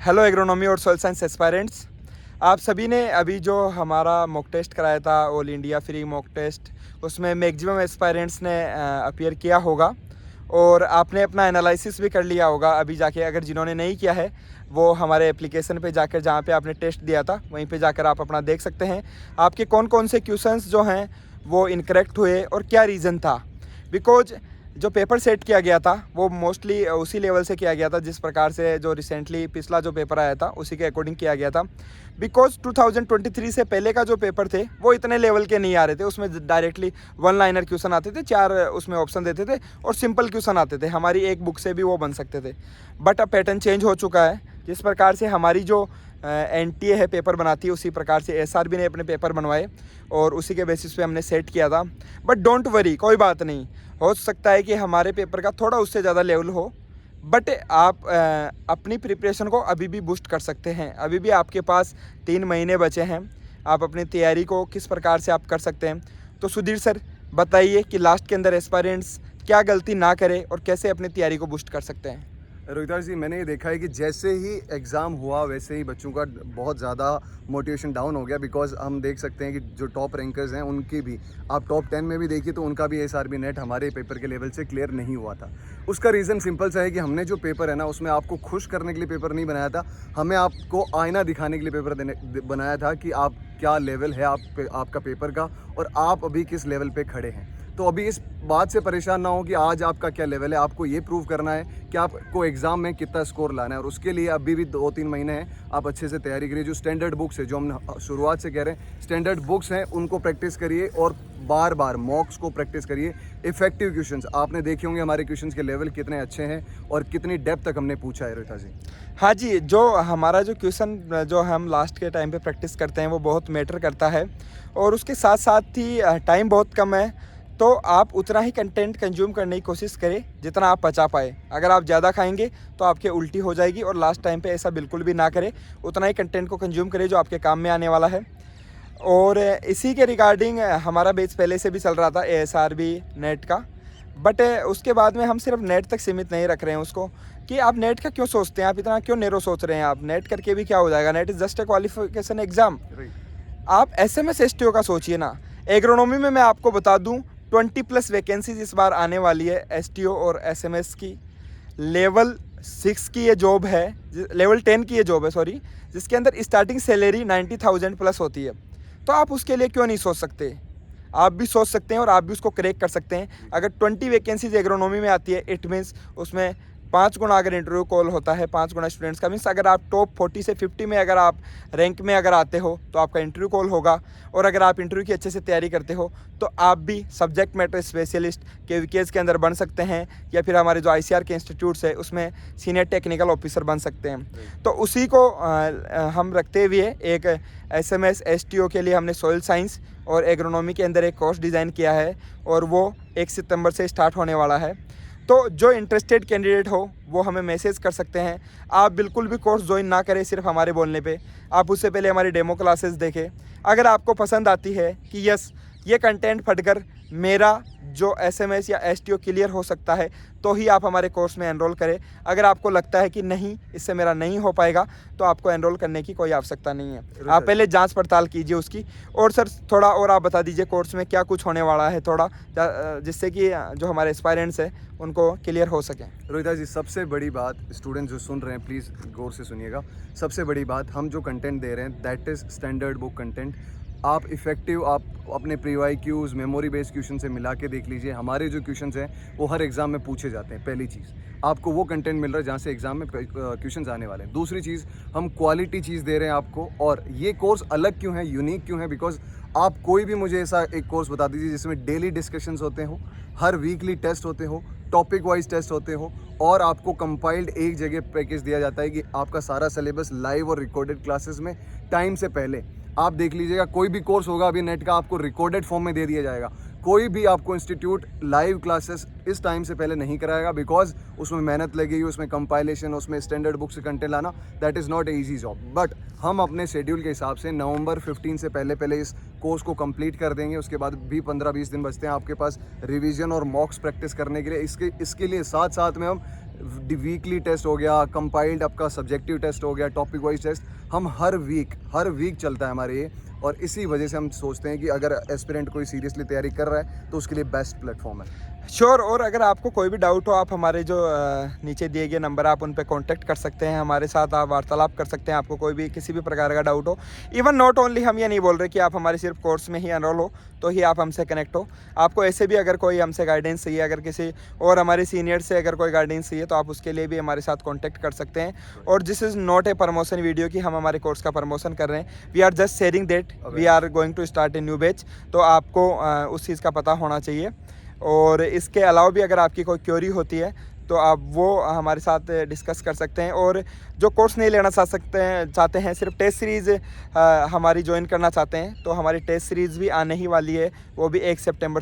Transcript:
Hello agronomy और soil science aspirants. आप सभी ने अभी जो हमारा मॉक टेस्ट कराया था all India free mock test, उसमें मैक्सिमम एस्पायरेंट्स ने अपीयर किया होगा और आपने अपना एनालिसिस भी कर लिया होगा अभी जाके। अगर जिन्होंने नहीं किया है वो हमारे एप्लीकेशन पे जाकर, जहाँ पे आपने टेस्ट दिया था वहीं पे जाकर आप अपना देख सकते हैं आपके कौन कौन से क्वेश्चंस जो हैं वो इनकरेक्ट हुए और क्या रीज़न था। बिकॉज जो पेपर सेट किया गया था वो मोस्टली उसी लेवल से किया गया था जिस प्रकार से जो रिसेंटली पिछला जो पेपर आया था उसी के अकॉर्डिंग किया गया था। बिकॉज 2023 से पहले का जो पेपर थे वो इतने लेवल के नहीं आ रहे थे। उसमें डायरेक्टली वन लाइनर क्वेश्चन आते थे, 4 उसमें ऑप्शन देते थे और सिंपल क्वेश्चन आते थे, हमारी एक बुक से भी वो बन सकते थे। बट अब पैटर्न चेंज हो चुका है। जिस प्रकार से हमारी जो एनटीए है पेपर बनाती है उसी प्रकार से एसआरबी ने अपने पेपर बनवाए और उसी के बेसिस पे हमने सेट किया था। बट डोंट वरी, कोई बात नहीं, हो सकता है कि हमारे पेपर का थोड़ा उससे ज़्यादा लेवल हो। बट आप अपनी प्रिपरेशन को अभी भी बूस्ट कर सकते हैं। अभी भी आपके पास 3 महीने बचे हैं। आप अपनी तैयारी को किस प्रकार से आप कर सकते हैं। तो सुधीर सर बताइए कि लास्ट के अंदर एस्पायरेंट्स क्या गलती ना करें और कैसे अपनी तैयारी को बूस्ट कर सकते हैं। रोहिताज जी, मैंने ये देखा है कि जैसे ही एग्ज़ाम हुआ वैसे ही बच्चों का बहुत ज़्यादा मोटिवेशन डाउन हो गया। बिकॉज हम देख सकते हैं कि जो टॉप रैंकर्स हैं उनकी भी, आप टॉप 10 में भी देखिए तो उनका भी एसआरबी नेट हमारे पेपर के लेवल से क्लियर नहीं हुआ था। उसका रीज़न सिंपल सा है कि हमने जो पेपर है ना उसमें आपको खुश करने के लिए पेपर नहीं बनाया था, हमें आपको आईना दिखाने के लिए पेपर बनाया था कि आप क्या लेवल है आपका पेपर का और आप अभी किस लेवल पे खड़े हैं। तो अभी इस बात से परेशान ना हो कि आज आपका क्या लेवल है, आपको ये प्रूव करना है कि आपको एग्ज़ाम में कितना स्कोर लाना है। और उसके लिए अभी भी 2-3 महीने हैं, आप अच्छे से तैयारी करिए। जो स्टैंडर्ड बुक्स है, जो हम शुरुआत से कह रहे हैं, स्टैंडर्ड बुक्स हैं उनको प्रैक्टिस करिए और बार बार मॉक्स को प्रैक्टिस करिए। इफेक्टिव क्वेश्चंस आपने देखे होंगे, हमारे क्वेश्चंस के लेवल कितने अच्छे हैं और कितनी डेप्थ तक हमने पूछा है। रोहिता जी, हाँ जी, जो हमारा जो क्वेश्चन जो हम लास्ट के टाइम पे प्रैक्टिस करते हैं वो बहुत मैटर करता है और उसके साथ साथ ही टाइम बहुत कम है। तो आप उतना ही कंटेंट कंज्यूम करने की कोशिश करें जितना आप पचा पाए। अगर आप ज़्यादा खाएंगे तो आपके उल्टी हो जाएगी और लास्ट टाइम पे ऐसा बिल्कुल भी ना करें। उतना ही कंटेंट को कंज्यूम करें जो आपके काम में आने वाला है। और इसी के रिगार्डिंग हमारा बेच पहले से भी चल रहा था एएसआरबी नेट का। बट उसके बाद में हम सिर्फ नेट तक सीमित नहीं रख रहे हैं उसको, कि आप नेट का क्यों सोचते हैं, आप इतना क्यों नैरो सोच रहे हैं। आप नेट करके भी क्या हो जाएगा, net is just a qualification exam. आप एसएमएस एसटीओ का सोचिए ना। एग्रोनॉमी में मैं आपको बता दूं 20+ वैकेंसीज इस बार आने वाली है एसटीओ और एसएमएस की। लेवल 6 की ये जॉब है, लेवल 10 की ये जॉब है सॉरी, जिसके अंदर स्टार्टिंग सैलरी 90,000 प्लस होती है। तो आप उसके लिए क्यों नहीं सोच सकते। आप भी सोच सकते हैं और आप भी उसको क्रैक कर सकते हैं। अगर 20 वैकेंसीज एग्रोनॉमी में आती है, इट मीन्स उसमें 5 गुना अगर इंटरव्यू कॉल होता है, 5 गुना स्टूडेंट्स का, मीन्स अगर आप टॉप 40 से 50 में अगर आप रैंक में अगर आते हो तो आपका इंटरव्यू कॉल होगा। और अगर आप इंटरव्यू की अच्छे से तैयारी करते हो तो आप भी सब्जेक्ट मैटर स्पेशलिस्ट केवीकेज के अंदर बन सकते हैं, या फिर हमारे जो आईसीआर के इंस्टीट्यूट्स है उसमें सीनियर टेक्निकल ऑफिसर बन सकते हैं। तो उसी को हम रखते हुए एक एसएमएस एसटीओ के लिए हमने सॉइल साइंस और एग्रोनॉमी के अंदर एक कोर्स डिज़ाइन किया है और वो 1 सितंबर से स्टार्ट होने वाला है। तो जो इंटरेस्टेड कैंडिडेट हो वो हमें मैसेज कर सकते हैं। आप बिल्कुल भी कोर्स ज्वाइन ना करें सिर्फ हमारे बोलने पे, आप उससे पहले हमारी डेमो क्लासेस देखें। अगर आपको पसंद आती है कि यस ये कंटेंट पढ़कर मेरा जो एसएमएस या एसटीओ क्लियर हो सकता है तो ही आप हमारे कोर्स में एनरोल करें। अगर आपको लगता है कि नहीं इससे मेरा नहीं हो पाएगा तो आपको एनरोल करने की कोई आवश्यकता नहीं है। आप पहले जांच पड़ताल कीजिए उसकी। और सर थोड़ा और आप बता दीजिए कोर्स में क्या कुछ होने वाला है थोड़ा, जिससे कि जो हमारे एस्पायरेंट्स हैं उनको क्लियर हो सकें। रोहिता जी, सबसे बड़ी बात, स्टूडेंट जो सुन रहे हैं प्लीज़ गौर से सुनिएगा। सबसे बड़ी बात, हम जो कंटेंट दे रहे हैं that is standard book content. आप इफ़ेक्टिव, आप अपने प्री क्यूज़ मेमोरी बेस्ड क्वेश्चन से मिला के देख लीजिए। हमारे जो क्वेश्चंस हैं वो हर एग्ज़ाम में पूछे जाते हैं। पहली चीज़, आपको वो कंटेंट मिल रहा है जहाँ से एग्ज़ाम में क्वेश्चंस आने वाले हैं। दूसरी चीज़, हम क्वालिटी चीज़ दे रहे हैं आपको। और ये कोर्स अलग क्यों है, यूनिक क्यों है, बिकॉज आप कोई भी मुझे ऐसा एक कोर्स बता दीजिए जिसमें डेली डिस्कशंस होते हो, हर वीकली टेस्ट होते हो, टॉपिक वाइज टेस्ट होते हो और आपको कंपाइल्ड एक जगह पैकेज दिया जाता है कि आपका सारा सिलेबस लाइव और रिकॉर्डेड क्लासेस में टाइम से पहले आप देख लीजिएगा। कोई भी कोर्स होगा अभी नेट का, आपको रिकॉर्डेड फॉर्म में दे दिया जाएगा। कोई भी आपको इंस्टीट्यूट लाइव क्लासेस इस टाइम से पहले नहीं कराएगा, बिकॉज उसमें मेहनत लगेगी, उसमें कंपाइलेशन, उसमें स्टैंडर्ड बुक से कंटेंट लाना, that is not A easy job. But हम अपने शेड्यूल के हिसाब से नवंबर 15 से पहले इस कोर्स को कंप्लीट कर देंगे। उसके बाद भी 15-20 दिन बचते हैं आपके पास रिवीजन और मॉक्स प्रैक्टिस करने के लिए। इसके लिए साथ साथ में हम वीकली टेस्ट हो गया, कंपाइल्ड आपका सब्जेक्टिव टेस्ट हो गया, टॉपिक वाइज टेस्ट, हम हर वीक चलता है हमारे ये। और इसी वजह से हम सोचते हैं कि अगर एस्पिरेंट कोई सीरियसली तैयारी कर रहा है तो उसके लिए बेस्ट प्लेटफॉर्म है। श्योर। और अगर आपको कोई भी डाउट हो, आप हमारे जो नीचे दिए गए नंबर आप उन पे कांटेक्ट कर सकते हैं, हमारे साथ आप वार्तालाप कर सकते हैं। आपको कोई भी किसी भी प्रकार का डाउट हो, इवन नॉट ओनली, हम ये नहीं बोल रहे कि आप हमारे सिर्फ कोर्स में ही एनरोल हो तो ही आप हमसे कनेक्ट हो। आपको ऐसे भी अगर कोई हमसे गाइडेंस चाहिए, अगर किसी और हमारे सीनियर से अगर कोई गाइडेंस चाहिए तो आप उसके लिए भी हमारे साथ कॉन्टैक्ट कर सकते हैं। और this is not a promotion video कि हम हमारे कोर्स का प्रमोशन कर रहे हैं। We are just sharing that we are going to start a new batch. तो आपको उस चीज़ का पता होना चाहिए। और इसके अलावा भी अगर आपकी कोई क्वेरी होती है तो आप वो हमारे साथ डिस्कस कर सकते हैं। और जो कोर्स नहीं लेना चाहते हैं, सिर्फ टेस्ट सीरीज़ हमारी ज्वाइन करना चाहते हैं, तो हमारी टेस्ट सीरीज़ भी आने ही वाली है, वो भी 1 सितंबर